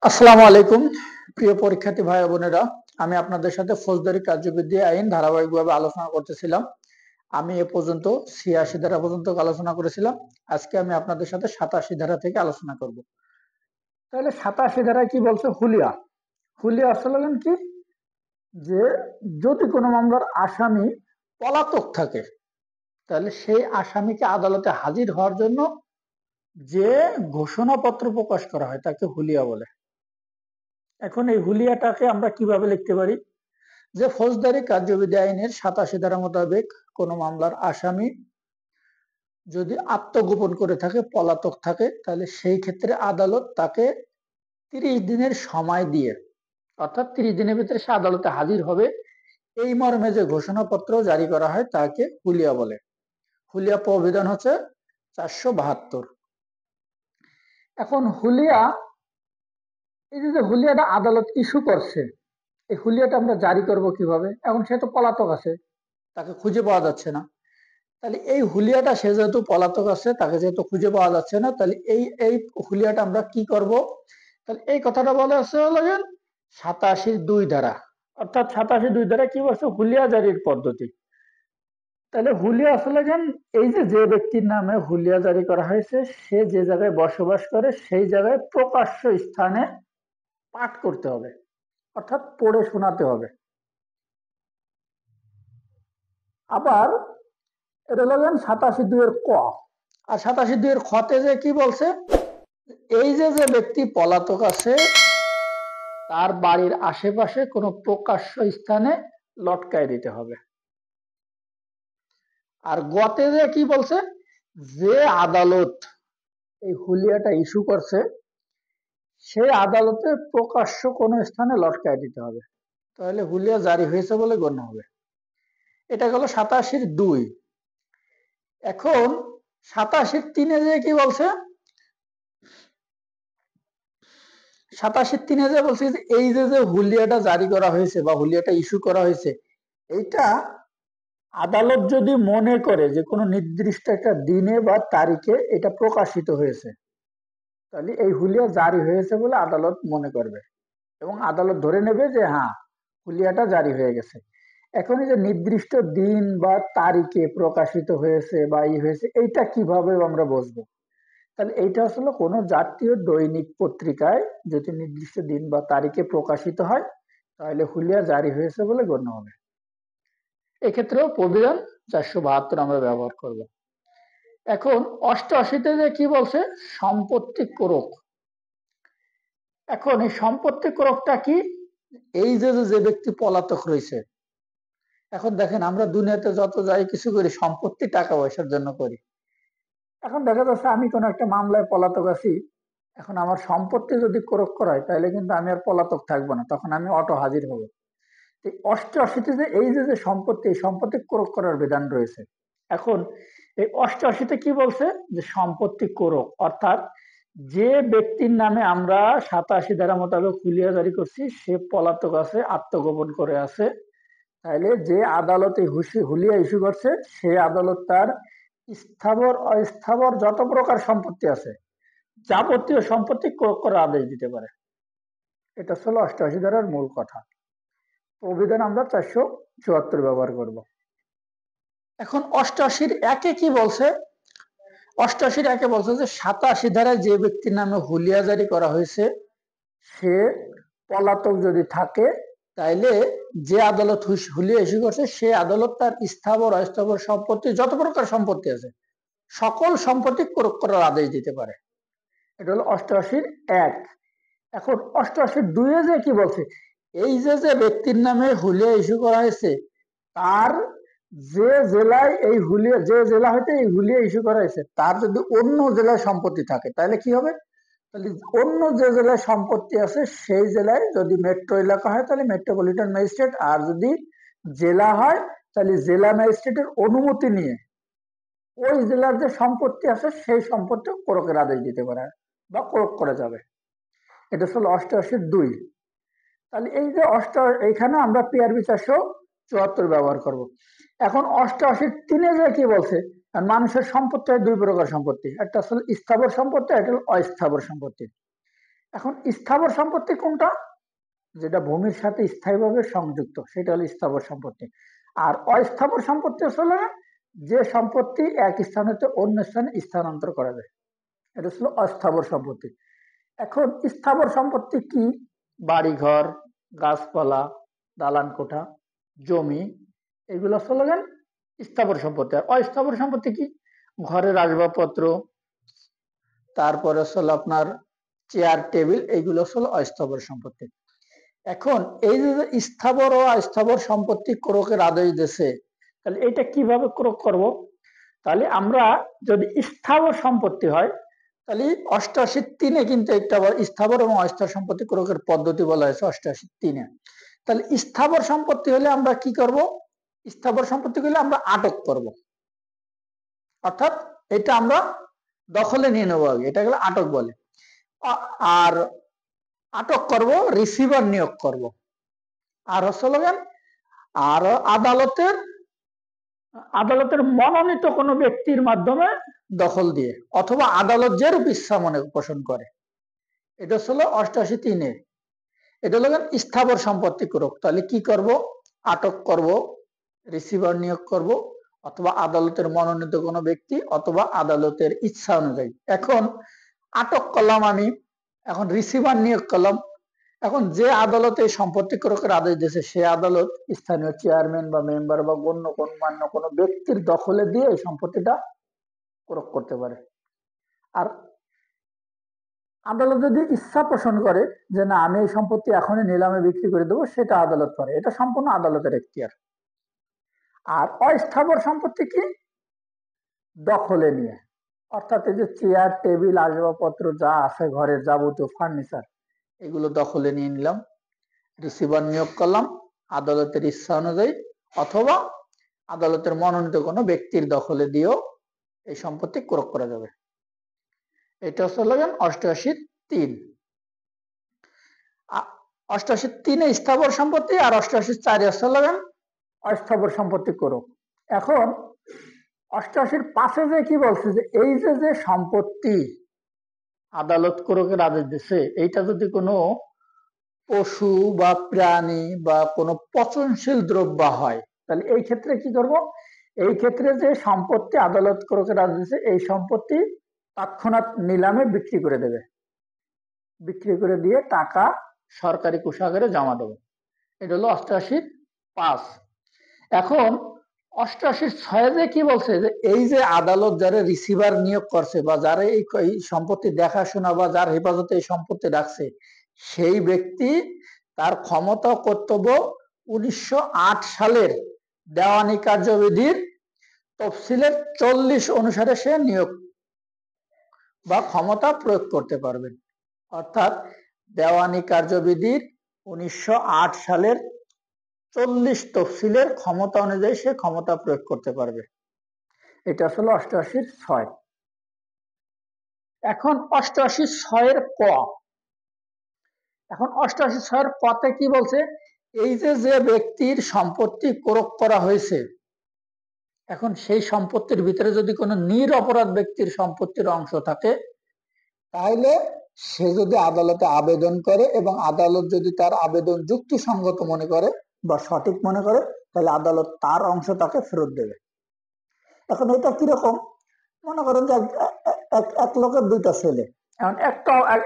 আসসালামু আলাইকুম প্রিয় পরীক্ষার্থী ভাই বোনেরা, আমি আপনাদের সাথে ফৌজদারি কার্যবিধি আইন ধারাবাহিকভাবে আলোচনা করতেছিলাম। আমি এ পর্যন্ত ৮৬ ধারা পর্যন্ত আলোচনা করেছিলাম। আজকে আমি আপনাদের সাথে ৮৭ ধারা থেকে আলোচনা করব। তাহলে ৮৭ ধারায় কি বলছে? হুলিয়া হুলিয়া আসলে কি, যে যদি কোনো মামলার আসামি পলাতক থাকে তাহলে সেই আসামিকে আদালতে হাজির হওয়ার জন্য যে ঘোষণাপত্র প্রকাশ করা হয় তাকে হুলিয়া বলে। এখন এই হুলিয়াটাকে আমরা কিভাবে লিখতে পারি? যে ফৌজদারি কার্যবিধি আইনের ৮৭ ধারা মোতাবেক কোন মামলার আসামি যদি আত্মগোপন করে থাকে, পলাতক থাকে, তাহলে সেই ক্ষেত্রে আদালত তাকে ৩০ দিনের সময় দিয়ে, অর্থাৎ ৩০ দিনের ভিতরে সে আদালতে হাজির হবে, এই মর্মে যে ঘোষণাপত্র জারি করা হয় তাকে হুলিয়া বলে। হুলিয়া প্রবিধান হচ্ছে ৪৭২। এখন হুলিয়া, এই যে হুলিয়াটা আদালত ইস্যু করছে, এই হুলিয়াটা আমরা জারি করব কিভাবে? এখন সে তো পলাতক আছে, তাকে খুঁজে পাওয়া যাচ্ছে না। তাহলে এই হুলিয়াটা, সে যেহেতু পলাতক আছে, তাকে যেহেতু খুঁজে পাওয়া যাচ্ছে না, তাহলে এই হুলিয়াটা আমরা কি করব? তাহলে এই কথাটা বলা আছে হলেন ৮৭(২) ধারা। অর্থাৎ ৮৭(২) ধারা কি বলছে? হুলিয়া জারির পদ্ধতি। তাহলে হুলিয়া আসলে এই যে ব্যক্তির নামে হুলিয়া জারি করা হয়েছে, সে যে জায়গায় বসবাস করে সেই জায়গায় প্রকাশ্য স্থানে পাঠ করতে হবে, অর্থাৎ পড়ে শোনাতে হবে। আবার এটা হলেন ৮৭(২) এর ক। আর ৮৭(২) এর খতে যে কি বলছে? এই যে ব্যক্তি পলাতক আছে তার বাড়ির আশেপাশে কোনো প্রকাশ্য স্থানে লটকায় দিতে হবে। আর গতে যে কি বলছে? যে আদালত এই হুলিয়াটা ইস্যু করছে সেই আদালতে প্রকাশ্য কোনো স্থানে লটকায় দিতে হবে, তাহলে হুলিয়া জারি হয়েছে বলে গণ্য হবে। এটা গেল ৮৭(২). এখন ৮৭(৩) যে কি বলছে? ৮৭(৩) যে বলছে যে এই যে হুলিয়াটা জারি করা হয়েছে বা হুলিয়াটা ইস্যু করা হয়েছে, এইটা আদালত যদি মনে করে যে কোনো নির্দিষ্ট একটা দিনে বা তারিখে এটা প্রকাশিত হয়েছে, তাহলে এই হুলিয়া জারি হয়েছে বলে আদালত মনে করবে এবং আদালত ধরে নেবে যে হ্যাঁ, হুলিয়াটা জারি হয়ে গেছে। এখন এই যে নির্দিষ্ট দিন বা তারিখে প্রকাশিত হয়েছে বা হয়েছে, এইটা কিভাবে আমরা বুঝবো? তাহলে এইটা আসলে কোনো জাতীয় দৈনিক পত্রিকায় যদি নির্দিষ্ট দিন বা তারিখে প্রকাশিত হয় তাহলে হুলিয়া জারি হয়েছে বলে গণ্য হবে। এক্ষেত্রেও প্রবিধান ৪৭২ আমরা ব্যবহার করব। এখন ৮৮-তে যে কি বলছে? সম্পত্তি কোরক। এখন এই সম্পত্তি কোরকটা কি? এই যে ব্যক্তি পলাতক রয়েছে, এখন দেখেন আমরা দুনিয়াতে যত যাই কিছু করি সম্পত্তি টাকা পয়সার জন্য করি। এখন দেখা যাচ্ছে আমি কোনো একটা মামলায় পলাতক আছি, এখন আমার সম্পত্তি যদি কোরক করা হয় তাহলে কিন্তু আমি আর পলাতক থাকবো না, তখন আমি অটো হাজির হব। ৮৮-তে যে এই যে সম্পত্তি, এই সম্পত্তি কোরক করার বিধান রয়েছে। এখন এই ৮৮-তে কি বলছে? যে সম্পত্তি কোরক, অর্থাৎ যে ব্যক্তির নামে আমরা ৮৭ ধারা মোতাবেক হুলিয়া জারি করছি সে পলাতক আছে, আত্মগোপন করে আছে, তাহলে যে আদালতে হুলিয়া ইস্যু করছে সে আদালত তার স্থাবর অস্থাবর যত প্রকার সম্পত্তি আছে যাবতীয় সম্পত্তি ক্রয় করার আদেশ দিতে পারে। এটা হলো ৮৮ ধারার মূল কথা। প্রবিধান আমরা ৪৭৪ ব্যবহার করব। এখন ৮৮-র ১-এ কি বলছে? ৮৮-র ১-এ বলছে যে ৮৭ ধারায় যে ব্যক্তির নামে হুলিয়া জারি করা হয়েছে সে পলাতক যদি থাকে তাইলে যে আদালত হুলিয়া ইস্যু করছে সে আদালত তার স্থাবর অস্থাবর সম্পত্তি যত প্রকার সম্পত্তি আছে সকল সম্পত্তি ক্রয় করার আদেশ দিতে পারে। এটা হলো ৮৮-র ১। এখন ৮৮-র ২-এ যে কি বলছে? এই যে ব্যক্তির নামে হুলিয়া ইস্যু করা হয়েছে তার যে জেলায় এই হুলিয়া, যে জেলা হইতে এই হুলিয়া ইস্যু করা হয়েছে তার যদি অন্য জেলায় সম্পত্তি থাকে তাহলে কি হবে? তাহলে অন্য যে জেলায় সম্পত্তি আছে সেই জেলায়, যদি মেট্রো এলাকা হয় তাহলে মেট্রোপলিটন ম্যাজিস্ট্রেট, আর যদি জেলা হয় তাহলে জেলা ম্যাজিস্ট্রেটের অনুমতি নিয়ে ওই জেলার যে সম্পত্তি আছে সেই সম্পত্তি ক্রয়ের আদেশ দিতে পারে বা ক্রয় করা যাবে। এটা হলো ৮৮-র ২। তাহলে এই যে এইখানে আমরা পিআরবি ৪৭৪ ব্যবহার করব। এখন ৮৮-র ৩-এ যে কি বলছে? মানুষের সম্পত্তি হয় দুই প্রকার সম্পত্তি, একটা আসলে স্থাবর সম্পত্তি, একটা হলো অস্থাবর সম্পত্তি। এখন স্থাবর সম্পত্তি কোনটা? যেটা ভূমির সাথে স্থায়ীভাবে সংযুক্ত, সেটা হলো স্থাবর সম্পত্তি। আর অস্থাবর সম্পত্তি আসলে যে সম্পত্তি এক স্থান হতে অন্য স্থানে স্থানান্তর করা যায়, এটা ছিল অস্থাবর সম্পত্তি। এখন স্থাবর সম্পত্তি কি? বাড়িঘর, গাছপালা, দালান কোঠা, জমি, এগুলো হলো স্থাবর সম্পত্তি। আর অস্থাবর সম্পত্তি কি? ঘরের আসবাবপত্র, তারপরে হলো আপনার চেয়ার টেবিল, এইগুলো হলো অস্থাবর সম্পত্তি। এখন এই যে স্থাবর ও অস্থাবর সম্পত্তি ক্রয়ের আদেশ দিয়েছে, তাহলে এটা কিভাবে ক্রয় করব? তাহলে আমরা যদি স্থাবর সম্পত্তি হয়, তাহলে 88(3) কিন্তু একটা স্থাবর এবং অস্থাবর সম্পত্তি ক্রয়ের পদ্ধতি বলা হয়েছে 88(3)। তাহলে স্থাবর সম্পত্তি হলে আমরা কি করব? স্থাবর সম্পত্তি হলে আমরা আটক করব, অর্থাৎ এটা আমরা দখলে নিয়ে নেবো আগে, এটা গেলে আটক বলে। আর আটক করব, রিসিভার নিয়োগ করব, আর হচ্ছে আর আদালতের মনোনীত কোনো ব্যক্তির মাধ্যমে দখল দিয়ে, অথবা আদালত যেরূপ ইচ্ছা মনে পোষণ করে। এটা হলো 88(3)। এটা হলো স্থাবর সম্পত্তি ক্রয়। তাহলে কি করব? আটক করব, রিসিভার নিয়োগ করব, অথবা আদালতের মনোনীত কোনো ব্যক্তি, অথবা আদালতের ইচ্ছা অনুযায়ী। এখন আটক করলাম আমি, এখন রিসিভার নিয়োগ করলাম। এখন যে আদালতে সম্পত্তি ক্রয়ের আদেশ দিয়েছে, সে আদালত স্থানীয় চেয়ারম্যান বা মেম্বার বা গণ্যমান্য কোনো ব্যক্তির দখলে দিয়ে এই সম্পত্তিটা ক্রয় করতে পারে। আর আদালত যদি ইচ্ছা পোষণ করে যে না, আমি এই সম্পত্তি এখনই নিলামে বিক্রি করে দেবো, সেটা আদালত করে, এটা সম্পূর্ণ আদালতের এখতিয়ার। আর অস্থাবর সম্পত্তি কি? দখলে নিয়ে, অর্থাৎ এই যে চেয়ার টেবিল আসবাবপত্র যা আছে ঘরের যাবতীয় ফার্নিচার, এগুলো দখলে নিয়ে নিলাম, রিসিভার নিয়োগ করলাম আদালতের ইচ্ছা অনুযায়ী, অথবা আদালতের মনোনীত কোনো ব্যক্তির দখলে দিয়েও এই সম্পত্তি ক্রয় করা যাবে। এটা হচ্ছে 88(3). 88(3)-এ স্থাবর সম্পত্তি, আর 88(4)-এ হচ্ছে অস্থাবর সম্পত্তি ক্রয়। এখন 88(5)-এ যে কি বলছে, যে এই যে সম্পত্তি আদালত ক্রয়ের আদেশ দিচ্ছে, এইটা যদি কোনো পশু বা প্রাণী বা কোনো পচনশীল দ্রব্য হয়, তাহলে এই ক্ষেত্রে কি করব? এই ক্ষেত্রে যে সম্পত্তি আদালত ক্রয়ের আদেশ দিচ্ছে, এই সম্পত্তি তৎক্ষণাৎ নিলামে বিক্রি করে দেবে, বিক্রি করে দিয়ে টাকা সরকারি কোষাগারে জমা দেবে। এটা হলো 88(5). এখন 88(6)-এ কি বলছে, যে এই যে আদালত যারা রিসিভার নিয়োগ করছে বা যারা এই সম্পত্তি দেখাশোনা বা যার হেফাজতে এই সম্পত্তি রাখছে, সেই ব্যক্তি তার ক্ষমতা ও কর্তব্য 1908 সালের দেওয়ানি কার্যবিধির তফসিলের 40 অনুসারে সে নিয়োগ বা ক্ষমতা প্রয়োগ করতে পারবেন। অর্থাৎ দেওয়ানি কার্যবিধির 1908 সালের 40 তফসিলের ক্ষমতা অনুযায়ী সে ক্ষমতা প্রয়োগ করতে পারবে। এটা আসলে 88(6). এখন 88(6)-এর ক। এখন 88(6)-এর কতে কি বলছে? এই যে ব্যক্তির সম্পত্তি ক্রয় করা হয়েছে, এখন সেই সম্পত্তির ভিতরে যদি কোনো নিরপরাধ ব্যক্তির সম্পত্তির অংশ থাকে, তাহলে সে যদি আদালতে আবেদন করে এবং আদালত যদি তার আবেদন যুক্তিসঙ্গত মনে করে বা সঠিক মনে করে, তাহলে আদালত তার অংশ তাকে ফেরত দেবে। এখন এটা কিরকম? মনে করেন যে এক লোকের দুইটা ছেলে, এখন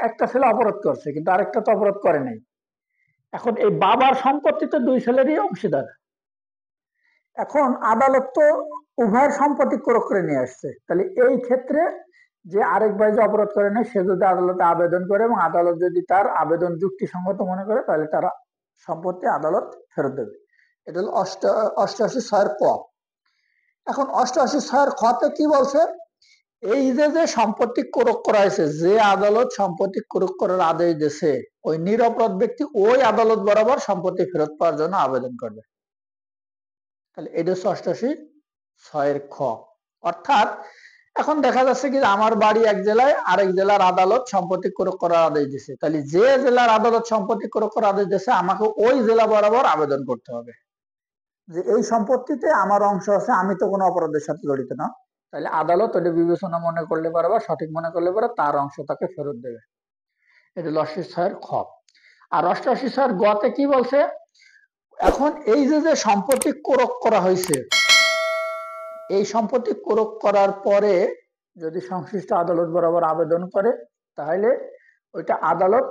একটা ছেলে অপরাধ করছে কিন্তু আরেকটা তো অপরাধ করে নাই। এখন এই বাবার সম্পত্তিতে দুই ছেলেরই অংশীদার। এখন আদালত তো উভয়ের সম্পত্তি ক্রয় করে নিয়ে আসছে, তাহলে এই ক্ষেত্রে যে আরেক ভাই যে অপরাধ করে নাই, সে যদি আদালতে আবেদন করে এবং আদালত যদি তার আবেদন যুক্তিসঙ্গত মনে করে, তাহলে তারা সম্পত্তি আদালত ফেরত দেবে। এটা হলো 88(6)-এর ক। এখন 88(6)-এর খতে কি বলছে? এই যে সম্পত্তি ক্রয় করা হয়েছে, যে আদালত সম্পত্তি ক্রয় করার আদেশ দিয়েছে, ওই নিরপরাধ ব্যক্তি ওই আদালত বরাবর সম্পত্তি ফেরত পাওয়ার জন্য আবেদন করবে। তাহলে এটা হচ্ছে 88(6)-এর খ। অর্থাৎ এখন দেখা যাচ্ছে কি, আমার বাড়ি এক জেলায়, আরেক জেলার আদালত সম্পত্তি ক্রয় করার আদেশ দিয়েছে, তাহলে যে জেলার আদালত সম্পত্তি ক্রয় করার আদেশ দিয়েছে, আমাকে ওই জেলা বরাবর আবেদন করতে হবে যে এই সম্পত্তিতে আমার অংশ আছে, আমি তো কোনো অপরাধের সাথে জড়িত না। তাহলে আদালত ওটা বিবেচনা মনে করলে পারে বা সঠিক মনে করলে পারে তার অংশ তাকে ফেরত দেবে। এটা হলো 88 খ। আর 88 গতে কি বলছে, এখন এই যে সম্পত্তি ক্রয় করা হয়েছে, এই সম্পত্তি ক্রয় করার পরে যদি সংশ্লিষ্ট আদালত বরাবর আবেদন করে, তাহলে ওইটা আদালত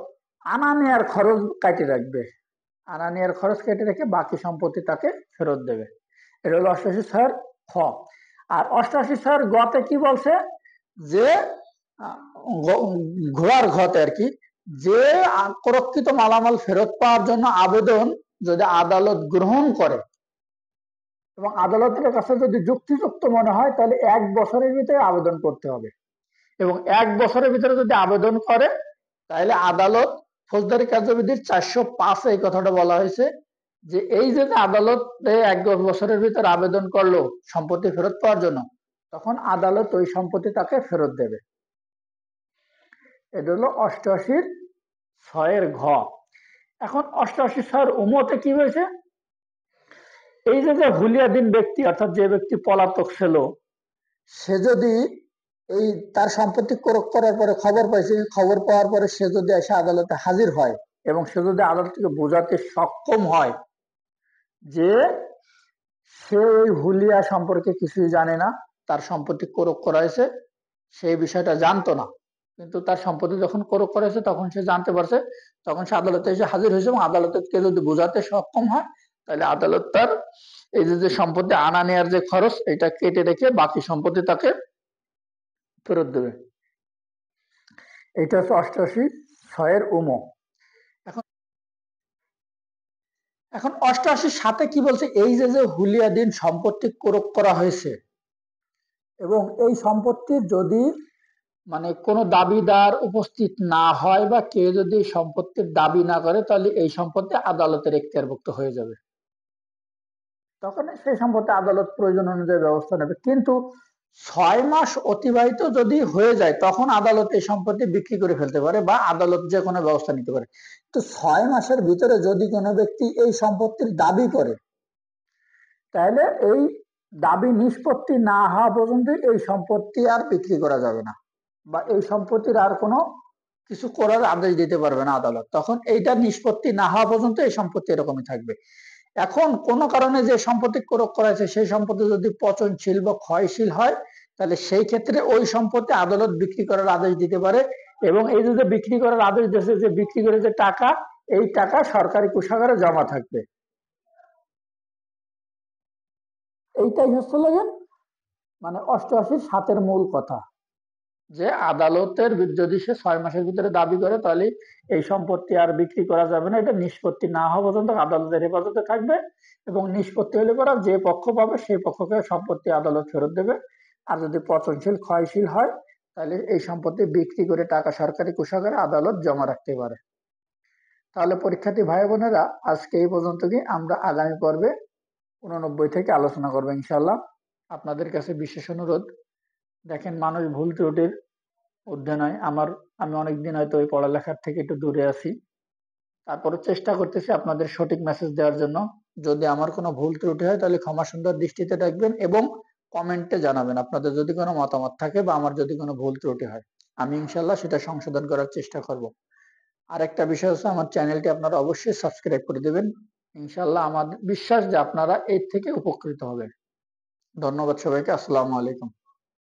আনা নেয়ার খরচ কাটে রাখবে, আনা নেয়ার খরচ কেটে রেখে বাকি সম্পত্তি তাকে ফেরত দেবে। এটা হলো 88 খ। আর 88 গতে কি বলছে, যে ঘোড়ার ঘতে আর কি, যে প্রকৃত মালামাল ফেরত পাওয়ার জন্য আবেদন যদি আদালত গ্রহণ করে এবং আদালতের কাছে যদি যুক্তিযুক্ত মনে হয়, তাহলে 1 বছরের ভিতরে আবেদন করতে হবে। এবং 1 বছরের ভিতরে যদি আবেদন করে, তাহলে আদালত ফৌজদারি কার্যবিধির 405 এই কথাটা বলা হয়েছে, যে এই যে আদালতে 1 বছরের ভিতরে আবেদন করলো সম্পত্তি ফেরত পাওয়ার জন্য, তখন আদালত ওই সম্পত্তি তাকে ফেরত দেবে। এটা হলো 88 ঘ। এখন 88 উমতে কি হয়েছে, এই যে হুলিয়াদিন ব্যক্তি, অর্থাৎ যে ব্যক্তি পলাতক ছিল, সে যদি এই তার সম্পত্তি ক্রয় করার পরে খবর পাইছে, খবর পাওয়ার পরে সে যদি এসে আদালতে হাজির হয় এবং সে যদি আদালতকে বোঝাতে সক্ষম হয় যে সে এই হুলিয়া সম্পর্কে কিছুই জানে না, তার সম্পত্তি ক্রয় করা হয়েছে, সেই বিষয়টা জানতো না, কিন্তু তার সম্পত্তি যখন ক্রয় করা হয়েছে তখন সে জানতে পারছে, তখন সে আদালতে এসে হাজির হয়েছে এবং আদালতকে যদি বোঝাতে সক্ষম হয়, তাহলে আদালত তার এই যে সম্পত্তি আনা নেয়ার যে খরচ, এটা কেটে রেখে বাকি সম্পত্তি তাকে ফেরত দেবে। এটা হচ্ছে 88 উম। এখন 88 কি বলছে, এই যে হুলিয়াদিন সম্পত্তি ক্রয় করা হয়েছে এবং এই সম্পত্তির যদি মানে কোনো দাবিদার উপস্থিত না হয় বা কেউ যদি সম্পত্তির দাবি না করে, তাহলে এই সম্পত্তি আদালতের এখতিয়ারভুক্ত হয়ে যাবে। তখন সেই সম্পত্তি আদালত প্রয়োজন অনুযায়ী ব্যবস্থা নেবে। কিন্তু 6 মাস অতিবাহিত যদি হয়ে যায়, তখন আদালত এই সম্পত্তি বিক্রি করে ফেলতে পারে বা আদালত যে কোনো ব্যবস্থা নিতে পারে। তো 6 মাসের ভিতরে যদি কোনো ব্যক্তি এই সম্পত্তির দাবি করে, তাহলে এই দাবি নিষ্পত্তি না হওয়া পর্যন্ত এই সম্পত্তি আর বিক্রি করা যাবে না, বা এই সম্পত্তির আর কোনো কিছু করার আদেশ দিতে পারবে না আদালত। তখন এইটা নিষ্পত্তি না হওয়া পর্যন্ত এই সম্পত্তি এরকমই থাকবে। এখন কোন কারণে যে সম্পত্তি ক্রয় করা হয়েছে, সেই সম্পত্তি যদি পচনশীল বা ক্ষয়শীল হয়, তাহলে সেই ক্ষেত্রে ওই সম্পত্তি আদালত বিক্রি করার আদেশ দিতে পারে। এবং এই যে বিক্রি করার আদেশ দিয়েছে, যে বিক্রি করে যে টাকা, এই টাকা সরকারি কোষাগারে জমা থাকবে। এইটাই হচ্ছে মানে 88 মূল কথা, যে আদালতের যদি সে 6 মাসের ভিতরে দাবি করে, তাহলে এই সম্পত্তি আর বিক্রি করা যাবে না, এটা নিষ্পত্তি না হওয়া পর্যন্ত আদালতের হেফাজতে থাকবে। এবং নিষ্পত্তি হলে পরে যে পক্ষ পাবে সেই পক্ষকে সম্পত্তি আদালত ফেরত দেবে। আর যদি পচনশীল ক্ষয়শীল হয়, তাহলে এই সম্পত্তি বিক্রি করে টাকা সরকারি কোষাগারে আদালত জমা রাখতে পারে। তাহলে পরীক্ষার্থী ভাই বোনেরা, আজকে এই পর্যন্ত কি, আমরা আগামী পর্বে 89 থেকে আলোচনা করবো ইনশাল্লাহ। আপনাদের কাছে বিশেষ অনুরোধ, দেখেন মানুষ ভুল ত্রুটির ঊর্ধ্বে নয়। আমি অনেকদিন হয়তো ওই পড়ালেখার থেকে একটু দূরে আছি, তারপরে চেষ্টা করতেছি আপনাদের সঠিক মেসেজ দেওয়ার জন্য। যদি আমার কোনো ভুল ত্রুটি হয়, তাহলে ক্ষমা সুন্দর দৃষ্টিতে দেখবেন এবং কমেন্টে জানাবেন আপনাদের যদি কোনো মতামত থাকে বা আমার যদি কোনো ভুল ত্রুটি হয়। আমি ইনশাল্লাহ সেটা সংশোধন করার চেষ্টা করব। আর একটা বিষয় হচ্ছে, আমার চ্যানেলটি আপনারা অবশ্যই সাবস্ক্রাইব করে দেবেন। ইনশাল্লাহ আমার বিশ্বাস যে আপনারা এর থেকে উপকৃত হবেন। ধন্যবাদ সবাইকে। আসসালামু আলাইকুম।